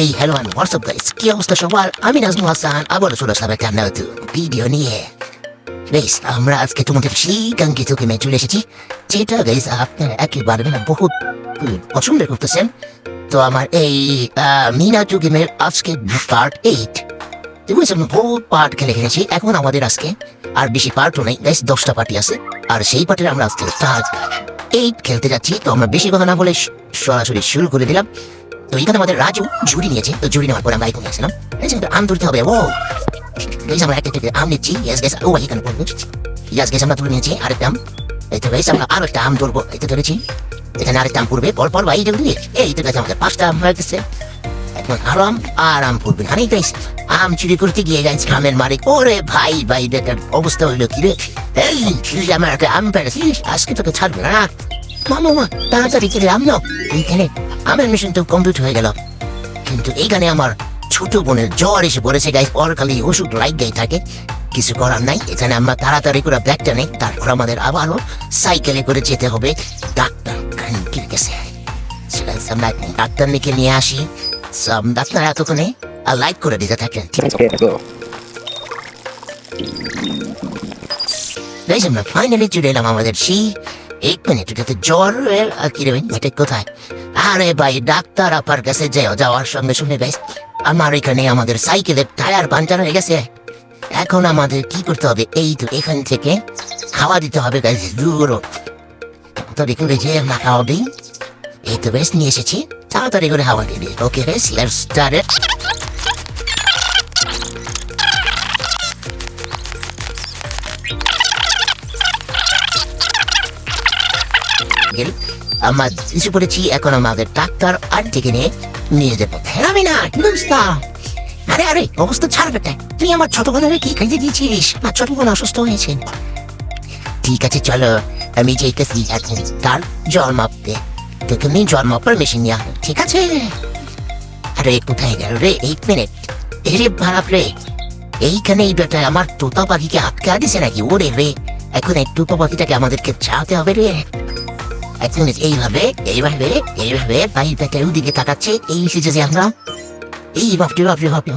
এই hello and WhatsApp guys, কি অবস্থা সবার? আমি নাজমুল হাসান, আবারও চলে আসলাম একটা নতুন ভিডিও নিয়ে। গাইস, আমরা আজকে তোমাদের সেই কাঙ্ক্ষিত গেমে চলে এসেছি, যেটা গাইস আপনারা একেবারে বহুত পছন্দ করতেছেন। তো আমার এই মিনাটু গেমের আজকে পার্ট 8। আমরা বহুত পার্ট খেলেছি, এখন আমাদের আজকে আর বেশি পার্টও নেই গাইস, 10টা পার্টি আছে। আর সেই পার্টির আমরা আজকে পার্ট 8 খেলতে যাচ্ছি। তো আমরা বেশি কথা না বলে সরাসরি শুরু করে দিলাম। তো এখানে আমাদের রাজু জুড়ি নিয়েছে, তো জুড়ি নেওয়ার পরে আমরা এখানে আসলাম। আম ধরতে হবে, ও আমরা একটা আম নিচ্ছি। ও এখানে পড়বো, আমরা তুলে নিয়েছি আরেকটা আম। এই তো গাইস আমরা আরো একটা আম ধরবো, এই তো ধরেছি। এখানে আরেকটা আম পড়বে পর ভাই, এই তো গাছ আমাদের 5টা আম হয়ে গেছে। এখন আরো আম আর আম পড়বে। আরে গাইস, আম চুরি করতে গিয়ে গাইস গ্রামের মালিক, ওরে ভাই বেটার অবস্থা হইলো কি রে। এই আমার একটা আম পেরেছিস, আজকে তোকে ছাড়বে না। মামা তাড়াতাড়ি চলে আম নাও। এইখানে আমার মিশন তো কমপ্লিট হয়ে গেল, কিন্তু এইখানে আমার ছোট বোনের জ্বর এসে পড়েছে গাইস। ওর খালি ওষুধ লাগাই থাকে, কিছু করার নাই। এখানে আমরা তাড়াতাড়ি করে ব্যাগটা নেই, তারপর আমাদের আবারও সাইকেলে করে যেতে হবে ডাক্তার কাছে। আমরা ডাক্তার নিয়ে আসি। ডাক্তার এতক্ষণে লাইক করে দিতে থাকেন। আমরা ফাইনালি চলে এলাম আমাদের সেই 1 মিনিট জ্বর কি রে এটা কোথায়? আরে ভাই, ডাক্তার আপার কাছে যাওয়ার সঙ্গে সঙ্গে গাইস আমার এখানে আমাদের সাইকেলের টায়ার পাঞ্চার হয়ে গেছে। এখন আমাদের কি করতে হবে? এই তো এখান থেকে হাওয়া দিতে হবে গাইস, দূরও তো করে যে আমরা হাওয়া দিই। এই তো বেশ নিয়ে এসেছি, তাড়াতাড়ি করে হাওয়া দিবি। ওকে বেশ, লেটস স্টার্ট ইট। আমরা কিছু করেছি, এখন আমাদের ডাক্তার আন্টিকে নিয়ে যাবো। আমি না আরে আরে অবস্থা ছাড়বে, তুই আমার ছোট বোনের কি খাইতে দিয়েছিস? আমার ছোট বোন অসুস্থ হয়েছে। ঠিক আছে চলো, আমি যেতেছি এখন তার জ্বর মাপতে। তোকে আমি জ্বর মাপার মেশিন নিয়ে আসবো, ঠিক আছে? আরে কোথায় গেল রে? 1 মিনিট। এরে খারাপ রে, এইখানে এই বেটা আমার তোতা পাখিকে আটকে দিছে নাকি? ওরে রে, এখন এই তোতা পাখিটাকে আমাদেরকে চাওয়াতে হবে রে। এখন এইভাবে এইভাবে এইভাবে বাইর পেটের দিকে তাকাচ্ছে। এই এসেছে যে আমরা এই বাপরে বাপরে বাপরে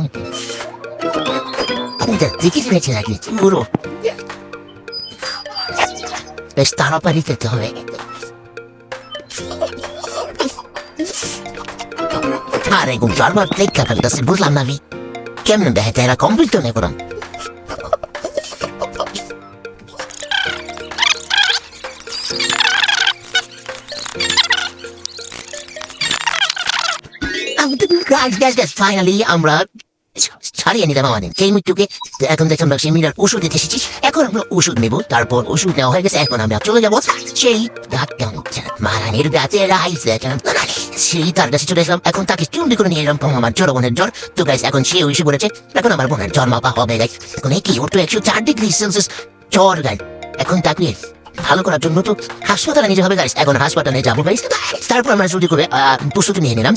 দেখে ফেলেছে নাকি পুরো। বেশ তাড়াতাড়ি যেতে হবে। আরে বারবার দেখা ফেলতেছে, বুঝলাম না আমি কেমন দেখে এরা কমপ্লিট তো নেই করলাম। ফাইনালি আমরা ছাড়িয়ে নিলাম আমাদের সেই মৃত্যুকে। এখন দেখছি আমরা সেই মিরার ওষুধ দিতে এসেছি, এখন আমরা ওষুধ নেবো। তারপর ওষুধ নেওয়া হয়ে গেছে, এখন আমরা চলে যাবো সেই মারানির গাছে সেই তার কাছে চলে এসলাম। এখন তাকে চুম্বি করে নিয়ে এলাম আমার ছোট বোনের জ্বর। তো গাইস এখন সে এসে পড়েছে, এখন আমার বোনের জ্বর মাপা হবে গাইস। এখন কি ওর তো 104 ডিগ্রি সেলসিয়াস জ্বর গাইস। এখন তাকে ভালো করার জন্য তো হাসপাতালে নিতে হবে গাইস। এখন হাসপাতালে যাবো গাইস, তারপর আমরা ছুটি করে প্রস্তুতি নিয়ে নিলাম।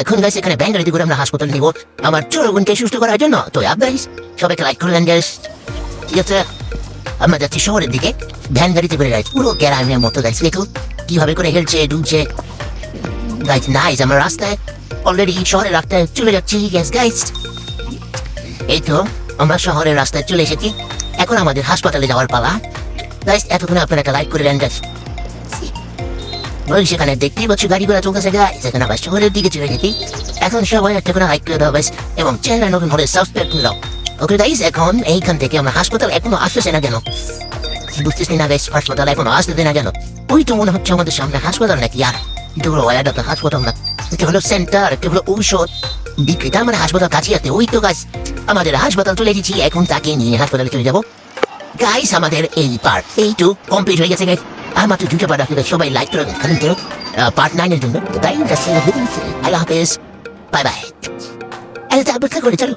এখন গাইস এখানে ব্যাংক গাড়িতে করে আমরা হাসপাতালে নিবো আমার ছোট বোনকে সুস্থ করার জন্য। তো গাইস সবাইকে লাইক করে দেন গাইস, ঠিক আছে? আমরা যাচ্ছি শহরের দিকে ভ্যান গাড়িতে করে গাইস, পুরো গ্রামের মতো গাইস। দেখুন কিভাবে করে হেলছে ডুবছে গাইস। নাইস, আমরা রাস্তায় অলরেডি শহরের রাস্তায় চলে যাচ্ছি গাইস। এই তো আমরা শহরের রাস্তায় চলে এসেছি, এখন আমাদের হাসপাতালে যাওয়ার পালা গাইস। এতক্ষণে আপনারা একটা লাইক করে দেন গাইস। সেখানে দেখতেই পাচ্ছি গাড়ি ঘোড়া চলতেছে গাইস, সেখানে আবার শহরের দিকে চলে যেতে। এখন সবাই একটা করে লাইক করে দাও গাইস, এবং চ্যানেল নতুন হলে সাবস্ক্রাইব করে দাও। ওকে গাইস, এখন এইখান থেকে আমরা হাসপাতাল এখনো আসতেছে না কেন বুঝতেছি না গাইস। হাসপাতাল এখনো আসতেছে না কেন? ওই তো মনে হচ্ছে আমাদের সামনে হাসপাতাল নাকি। আর এটা হলো হাসপাতাল না, এটা হলো সেন্টার, এটা হলো ঔষধ বিক্রেতা। মানে হাসপাতাল কাছে আছে। ওই তো গাইস আমাদের হাসপাতাল চলে গেছি, এখন তাকে নিয়ে হাসপাতালে চলে যাবো গাইস। আমাদের এই পার্ট এইটু কমপ্লিট হয়ে গেছে গাইস। আমার তো 2টা পার্ট আসলে সবাই লাইক করে দেন পার্ট 9 এর জন্য। আল্লাহ হাফেজ, বাই বাই। তারপর করে চলো।